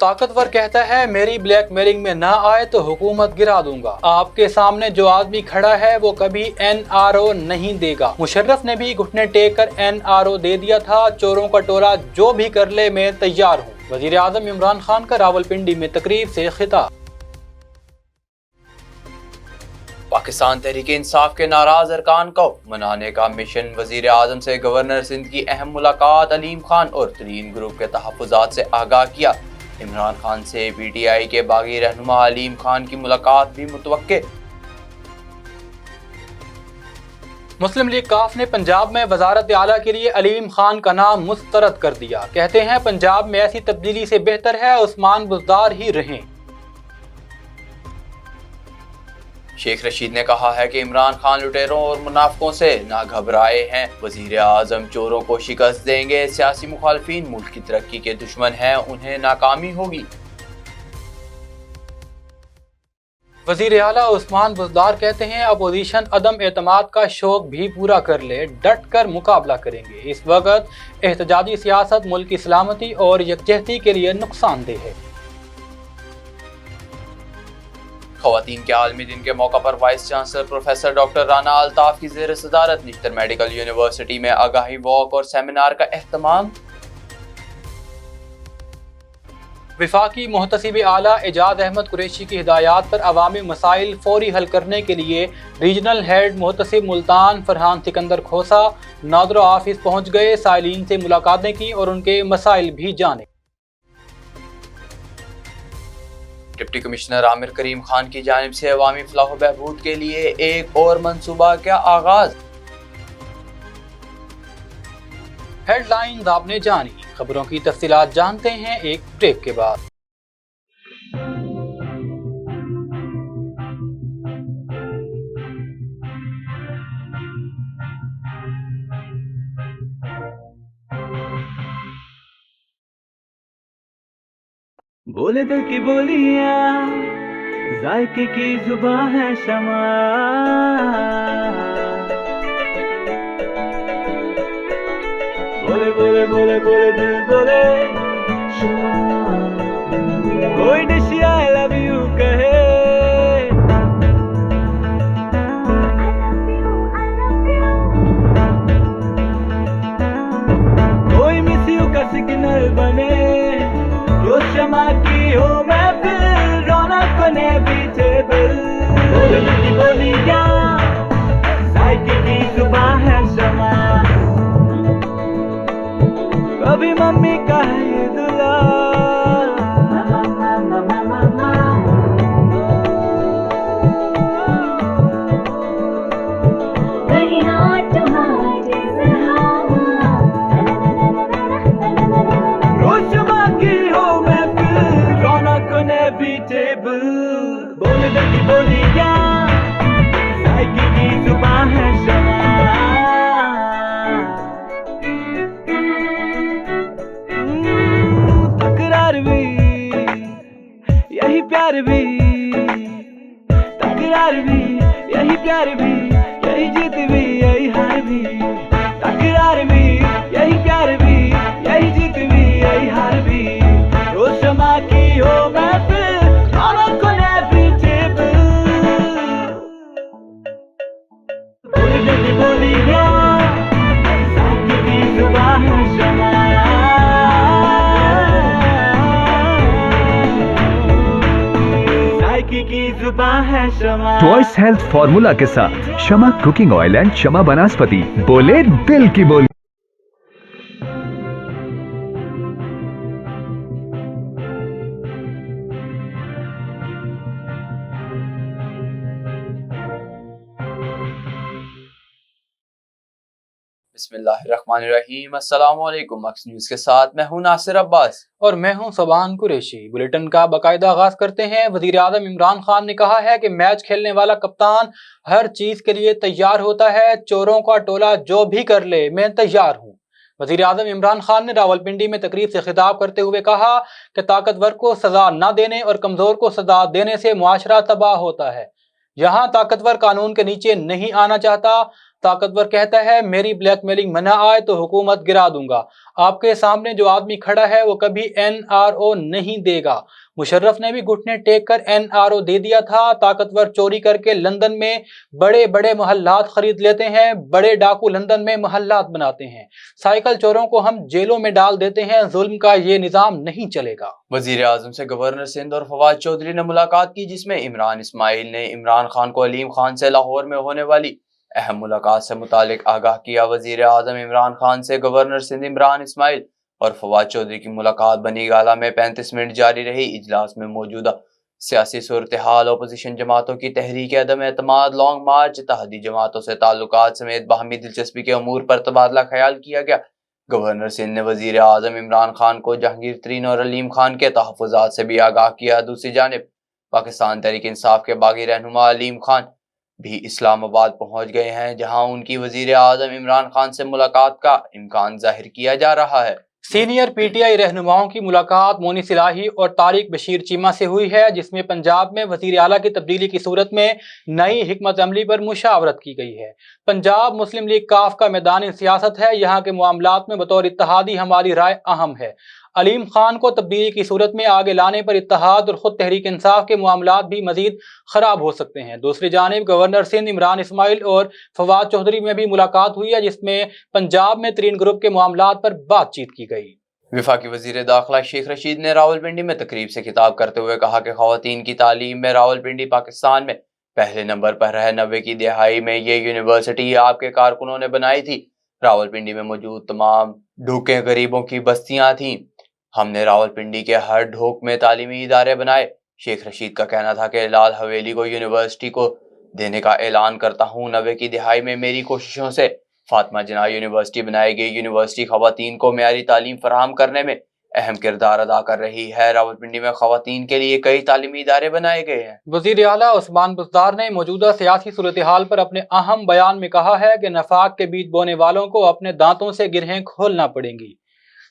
ताकतवर कहता है मेरी ब्लैकमेलिंग में ना आए तो हुकूमत गिरा दूंगा। आपके सामने जो आदमी खड़ा है वो कभी NRO नहीं देगा। मुशर्रफ ने भी घुटने टेक कर NRO दे दिया था। चोरों का टोला जो भी कर ले मैं तैयार हूँ। वजीर आजम इमरान खान का रावलपिंडी में तकरीब से खिताब। पाकिस्तान तहरीक इंसाफ के नाराज अरकान को मनाने का मिशन। वजीर आजम से गवर्नर सिंध की अहम मुलाकात। अलीम खान और तरीन ग्रुप के तहफ़्फ़ुज़ात से आगाह किया। इमरान खान से PTI के बागी रहनुमा अलीम खान की मुलाकात भी मुतवक्के। मुस्लिम लीग काफ ने पंजाब में वजारत आला के लिए अलीम खान का नाम मुस्तरद कर दिया। कहते हैं पंजाब में ऐसी तब्दीली से बेहतर है उस्मान बुज़दार ही रहें। शेख रशीद ने कहा है कि इमरान खान लुटेरों और मुनाफिकों से ना घबराए हैं। वजीर आजम चोरों को शिकस्त देंगे। सियासी मुखालफिन मुल्क की तरक्की के दुश्मन हैं, उन्हें नाकामी होगी। वजीर आला उस्मान बुज़दार कहते हैं अपोजिशन अदम एतमाद का शौक भी पूरा कर ले, डट कर मुकाबला करेंगे। इस वक्त एहतजाजी सियासत मुल्क की सलामती और यकजहती के लिए नुकसानदेह है। ख़वातीन के आलमी दिन के मौका पर vice chancellor professor doctor Rana Altaf की ज़ेर सदारत निश्तर मेडिकल यूनिवर्सिटी में आगाही वॉक और सेमिनार का एहतमाम। विफाकी मुहतसिब आला एजाज अहमद कुरैशी की हिदायत पर अवामी मसाइल फौरी हल करने के लिए रीजनल हेड मुहतसिब मुल्तान फरहान सिकंदर खोसा नादरा ऑफिस पहुँच गए। साइलिन से मुलाकातें की और उनके मसाइल भी जाने। डिप्टी कमिश्नर आमिर करीम खान की जानिब से अवामी फलाह बहबूद के लिए एक और मंसूबा का आगाज। हेडलाइंस आपने जानी, खबरों की तफसीलात जानते हैं एक ब्रेक के बाद। बोले दिल की बोलियां, जायके की जुबां है शमा। बोले बोले बोले बोले दिल बोले शमा। कोई डिश आई लव यू कहे, कोई मिस यू का सिग्नल बने। जो शमा की हो महफिल, रौनक बने पीछे बिल। बोली क्या साइकिल की जुबां है शमा। कभी मम्मी का है ये दुला, बोली क्या साइकिल की जुबां है शमा। तकरार भी यही प्यार भी, तकरार भी यही प्यार भी, यही जीत भी यही हार भी। तकरार भी यही प्यार भी, यही जीत भी यही हार भी। रोज शमा की हो महफिल, ट्वाइस हेल्थ फॉर्मूला के साथ शमा कुकिंग ऑयल एंड शमा वनस्पति। बोले दिल की बोली। बिस्मिल्लाहिर्रहमानिर्रहीम। अस्सलामुअलैकुम। मक्स न्यूज़ के साथ मैं हूं नासिर अब्बास और मैं हूं सबान कुरैशी। बुलेटिन का बाकायदा आगाज करते हैं। वजीर आज़म इमरान खान ने कहा है कि मैच खेलने वाला कप्तान हर चीज के लिए तैयार होता है। चोरों का टोला जो भी कर ले मैं तैयार हूँ। वजीर आज़म इमरान खान ने रावलपिंडी में तकरीब से खिताब करते हुए कहा कि ताकतवर को सजा न देने और कमजोर को सजा देने से मुआशरा तबाह होता है। यहाँ ताकतवर कानून के नीचे नहीं आना चाहता। ताकतवर कहता है मेरी ब्लैकमेलिंग में न आए तो हुकूमत गिरा दूंगा। आपके सामने जो आदमी खड़ा है वो कभी NRO नहीं देगा। मुशर्रफ ने भी घुटने टेक कर NRO दे दिया था। ताकतवर चोरी करके लंदन में बड़े बड़े मोहल्लात खरीद लेते हैं, बड़े डाकू लंदन में मोहल्लात बनाते हैं, साइकिल चोरों को हम जेलों में डाल देते हैं। जुल्म का ये निजाम नहीं चलेगा। वजीर आजम से गवर्नर सिंध और फवाद चौधरी ने मुलाकात की, जिसमें इमरान इस्माइल ने इमरान खान को अलीम खान से लाहौर में होने वाली अहम मुलाकात से मुतालिक आगाह किया। वजीर आजम इमरान खान से गवर्नर सिंध इमरान इस्माइल और फवाद चौधरी की मुलाकात बनी गाला में 35 मिनट जारी रही। इजलास में मौजूदा सियासी सूरत हाल, अपोजिशन जमातों की तहरीक अदम एतमाद, लॉन्ग मार्च, इत्तेहादी जमातों से ताल्लुकात समेत बाहमी दिलचस्पी के अमूर पर तबादला ख्याल किया गया। गवर्नर सिंध ने वजीर आजम इमरान खान को जहांगीर तरीन और अलीम खान के तहफ़्फ़ुज़ात से भी आगाह किया। दूसरी जानिब पाकिस्तान तहरीक इंसाफ के बागी रहनुमा अलीम खान भी इस्लामाबाद पहुंच गए हैं, जहां उनकी वजीर आजम इमरान खान से मुलाकात का इम्कान जाहिर किया जा रहा है। सीनियर PTI रहनुमाओं की मुलाकात मोनी सिलाही और तारिक बशीर चीमा से हुई है, जिसमें पंजाब में वजीर आला की तब्दीली की सूरत में नई हिकमत अमली पर मुशावरत की गई है। पंजाब मुस्लिम लीग काफ का मैदानी सियासत है, यहाँ के मामलात में बतौर इत्तेहादी हमारी राय अहम है। अलीम खान को तब्दीली की सूरत में आगे लाने पर इत्तेहाद और खुद तहरीक इंसाफ के मामलात भी मजीद खराब हो सकते हैं। दूसरी जानिब गवर्नर सिंध इमरान इस्माइल और फवाद चौधरी में भी मुलाकात हुई है, जिसमें पंजाब में तरीन ग्रुप के मामलात पर बातचीत की गई। वफाकी वजीर दाखिला शेख रशीद ने रावलपिंडी में तकरीब से खिताब करते हुए कहा कि खवातीन की तालीम में रावलपिंडी पाकिस्तान में पहले नंबर पर है। 90 की दिहाई में ये यूनिवर्सिटी आपके कारकुनों ने बनाई थी। रावलपिंडी में मौजूद तमाम ढोके गरीबों की बस्तियां थीं। हमने रावलपिंडी के हर ढोक में तालीमी इदारे बनाए। शेख रशीद का कहना था कि लाल हवेली को यूनिवर्सिटी को देने का ऐलान करता हूँ। 90 की दिहाई में मेरी कोशिशों से फातिमा जिन्ना यूनिवर्सिटी बनाई गई। यूनिवर्सिटी खवातीन को मेयारी तालीम फराहम करने में अहम किरदार अदा कर रही है। रावलपिंडी में खवातीन के लिए कई तालीमी इदारे बनाए गए हैं। वजीर आला उस्मान बुज़दार ने मौजूदा सियासी सूरत हाल पर अपने अहम बयान में कहा है कि नफाक के बीज बोने वालों को अपने दांतों से गिरहें खोलना पड़ेंगी।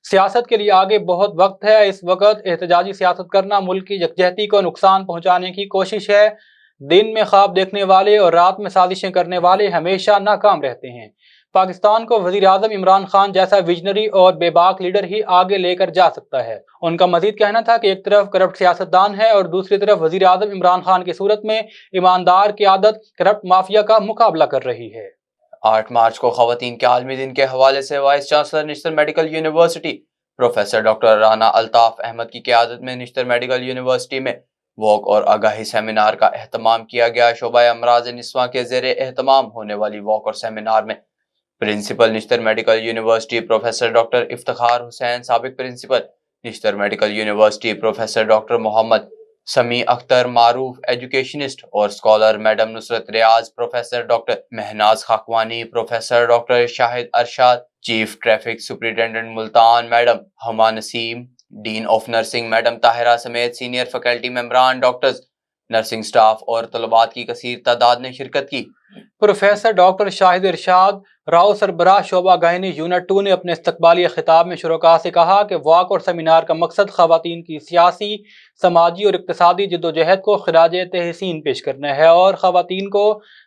सियासत के लिए आगे बहुत वक्त है। इस वक्त एहतजाजी सियासत करना मुल्क की यकजहती को नुकसान पहुंचाने की कोशिश है। दिन में ख्वाब देखने वाले और रात में साजिशें करने वाले हमेशा नाकाम रहते हैं। पाकिस्तान को वजीर आजम इमरान खान जैसा विजनरी और बेबाक लीडर ही आगे लेकर जा सकता है। उनका मजीद कहना था कि एक तरफ करप्ट सियासतदान है और दूसरी तरफ वजीर आजम इमरान खान की सूरत में ईमानदार क़यादत करप्ट माफिया का मुकाबला कर रही है। 8 मार्च को खवातीन के आलमी दिन के हवाले से vice chancellor Nishtar medical university professor doctor Rana Altaf Ahmad की क़यादत में निश्तर मेडिकल यूनिवर्सिटी में वॉक और आगाही सेमिनार का एहतमाम किया गया। शोबा अमराज निस्वां के ज़ेरे एहतमाम होने वाली वॉक और सेमिनार में principal Nishtar medical university professor doctor Iftikhar Hussain, साबिक principal Nishtar medical university professor doctor Mohammad Sami Akhtar, मारूफ एजुकेशनिस्ट और scholar madam Nusrat Riaz, professor doctor Mahnaz Khakwani, professor doctor Shahid Arshad, chief traffic superintendent Multan madam Huma Naseem, dean of nursing madam Tahira समेत सीनियर फैकल्टी मेंबरान, डॉक्टर्स, नर्सिंग स्टाफ और तलबात की कसीर तादाद ने शिरकत की। प्रोफेसर डॉक्टर शाहिद इरशाद राव सरबराह शोबा गायनी यूनिट 2 ने अपने इस्तकबाली खिताब में शुरका से कहा कि वॉक और सेमिनार का मकसद खवातीन की सियासी, समाजी और इक्तसादी जद्दोजहद को खिराज तहसीन पेश करना है और खवातीन को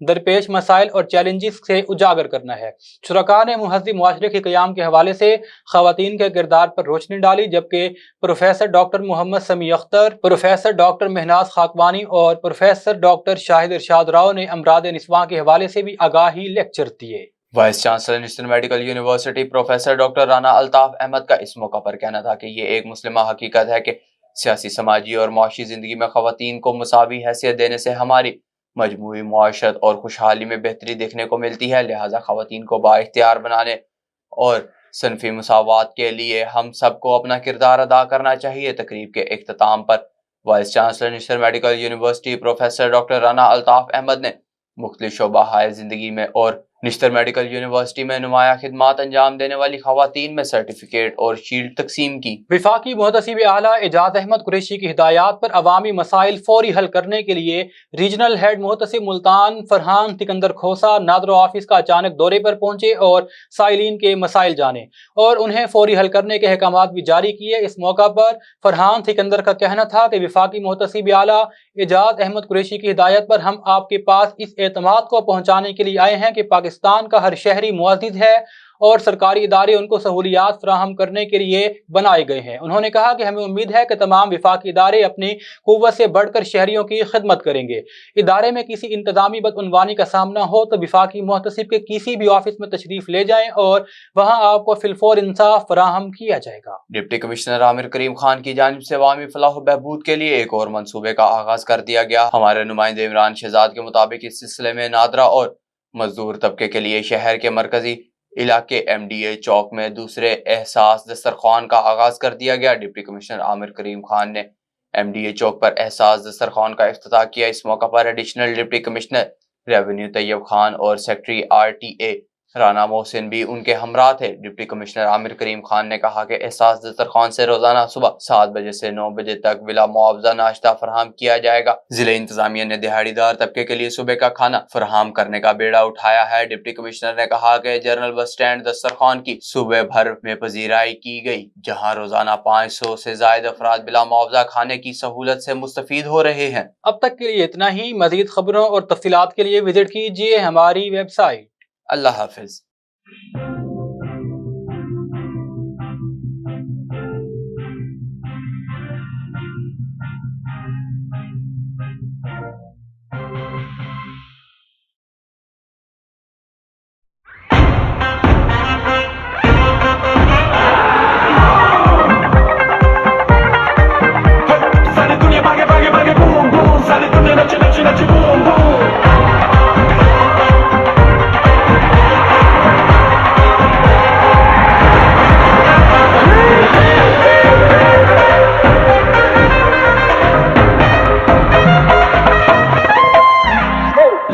दरपेश मसाइल और चैलेंजेस से उजागर करना है। शुरका ने मुहज़्ज़िब मुआशरे के क़याम के हवाले से खवातीन के किरदार पर रोशनी डाली, जबकि professor doctor Mohammad Sami Akhtar, professor doctor Mahnaz Khakwani और प्रोफेसर डॉक्टर शाहिद इरशाद राव ने अमराद निस्वां के हवाले से भी आगाही लेक्चर दिए। Vice chancellor Nishtar medical university professor doctor Rana Altaf Ahmad का इस मौका पर कहना था कि ये एक मुस्लिमा हकीकत है कि सियासी, समाजी और माशी जिंदगी में खवातीन को मुसावी हैसियत देने से हमारी मजमूई मुआशरत और खुशहाली में बेहतरी देखने को मिलती है। लिहाजा खवातीन को बाइख्तियार बनाने और सनफी मुसावात के लिए हम सबको अपना किरदार अदा करना चाहिए। तकरीब के इख्तिताम पर vice chancellor Nishtar medical university professor doctor Rana Altaf Ahmad ने मुख्तलिफ शोबा हाय जिंदगी में और निश्तर मेडिकल यूनिवर्सिटी में नुमाया खिदमात अंजाम देने वाली खवातीन में सर्टिफिकेट और शील्ड तकसीम की। विफाकी मुहतसिब आला एजाज अहमद कुरैशी की हिदायत पर अवामी मसाइल फौरी हल करने के लिए रीजनल हेड मुहतसिब मुल्तान फरहान सिकंदर खोसा नादरो ऑफिस का अचानक दौरे पर पहुंचे और साइलिन के मसाइल जाने और उन्हें फौरी हल करने के अहकामात भी जारी किए। इस मौका पर फरहान सिकंदर का कहना था कि विफाकी मुहतसिब आला एजाज अहमद कुरैशी की हिदायत पर हम आपके पास इस एतमाद को पहुँचाने के लिए आए हैं कि पाकिस्तान का हर शहरी मुअज़्ज़िज़ है और सरकारी इदारे उनको सहूलियात फराहम करने के लिए बनाए गए हैं। उन्होंने कहा कि हमें उम्मीद है कि तमाम विफाकी इदारे अपनी कुव्वत से बढ़कर शहरियों की खिदमत करेंगे। इदारे में किसी इंतजामी बदउनवानी का सामना हो तो विफाकी मुहतसिब के किसी भी ऑफिस में तशरीफ ले जाएं और वहाँ आपको फिलफौर इंसाफ फराहम किया जाएगा। डिप्टी कमिश्नर आमिर करीम खान की जानिब से अवामी फलाह बहबूद के लिए एक और मंसूबे का आगाज कर दिया गया। हमारे नुमाइंदे इमरान शहजाद के मुताबिक इस सिलसिले में नादरा और मजदूर तबके के लिए शहर के मरकजी इलाके MDA चौक में दूसरे एहसास दस्तरखान का आगाज कर दिया गया। डिप्टी कमिश्नर आमिर करीम खान ने MDA चौक पर एहसास दस्तरखान का इफ्तिताह किया। इस मौका पर additional deputy commissioner revenue Tayyab Khan और सेक्रेटरी RTA राना मोहसिन भी उनके हमरा थे। डिप्टी कमिश्नर आमिर करीम खान ने कहा कि एहसास दस्तरखान से रोजाना सुबह 7 बजे से 9 बजे तक बिला मुआवजा नाश्ता फराहम किया जाएगा। जिले इंतजामिया ने दिहाड़ीदार तबके के लिए सुबह का खाना फराहम करने का बेड़ा उठाया है। डिप्टी कमिश्नर ने कहा कि जनरल बस स्टैंड दस्तरखान की सुबह भर में पजीराई की गई, जहाँ रोजाना 500 से ज्यादा अफराद बिला मुआवजा खाने की सहूलत से मुस्तफीद हो रहे हैं। अब तक के लिए इतना ही। मजीद खबरों और तफसीलात के लिए विजिट कीजिए हमारी वेबसाइट। अल्लाह हाफिज। सारी दुनिया भागे भागे भागे बूम बूम, सारी दुनिया नचे नचे नचे बूम बूम।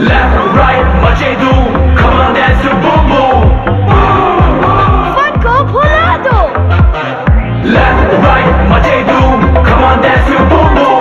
Left right मचे धूम, come on dance to boom boom। Fun को भुला दो। Left right मचे धूम, come on dance to boom boom।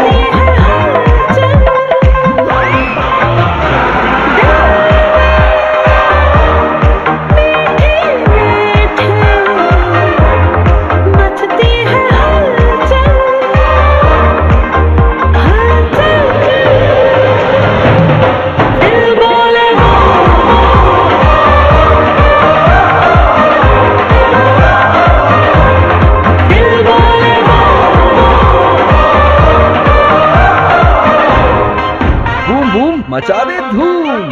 मचा दे धूम।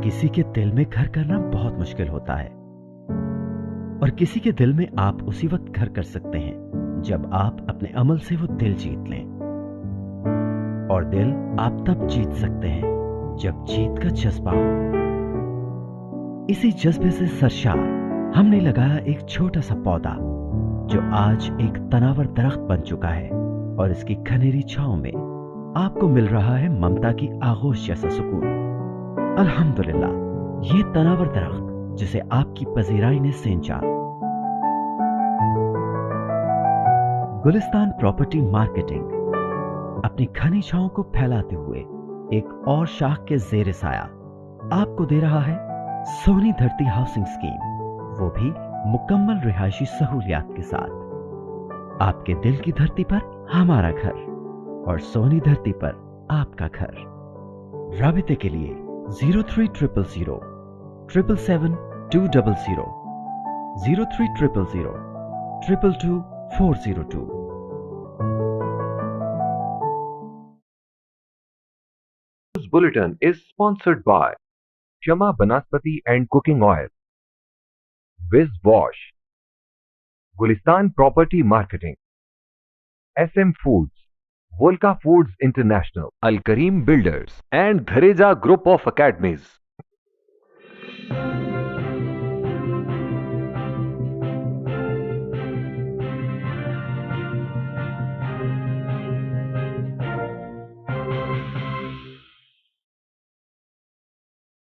किसी के दिल में घर करना बहुत मुश्किल होता है और किसी के दिल में आप उसी वक्त घर कर सकते हैं जब आप अपने अमल से वो दिल जीत लें। और दिल आप तब जीत सकते हैं जब जीत का जज्बा हो। इसी जज्बे से सरशार हमने लगाया एक छोटा सा पौधा जो आज एक तनावर दरख्त बन चुका है और इसकी खनेरी छांव में आपको मिल रहा है ममता की आगोश जैसा सुकून। अल्हम्दुलिल्लाह, ये तनावर दरख्त जिसे आपकी पजीराई ने सेंचा। गुलिस्तान प्रॉपर्टी मार्केटिंग अपनी घनी छांव को फैलाते हुए एक और शाख के जेर साया आपको दे रहा है सोनी धरती हाउसिंग स्कीम, वो भी मुकम्मल रिहायशी सहूलियात के साथ। आपके दिल की धरती पर हमारा घर और सोनी धरती पर आपका घर। राबिते के लिए 0300 777 200 0300 222 402। This bulletin is sponsored by Shama Banaspati and Cooking Oil, Wiz Wash, Gulistan Property Marketing, SM Foods, Volca Foods International, Al Kareem Builders and Ghareja Group of Academies.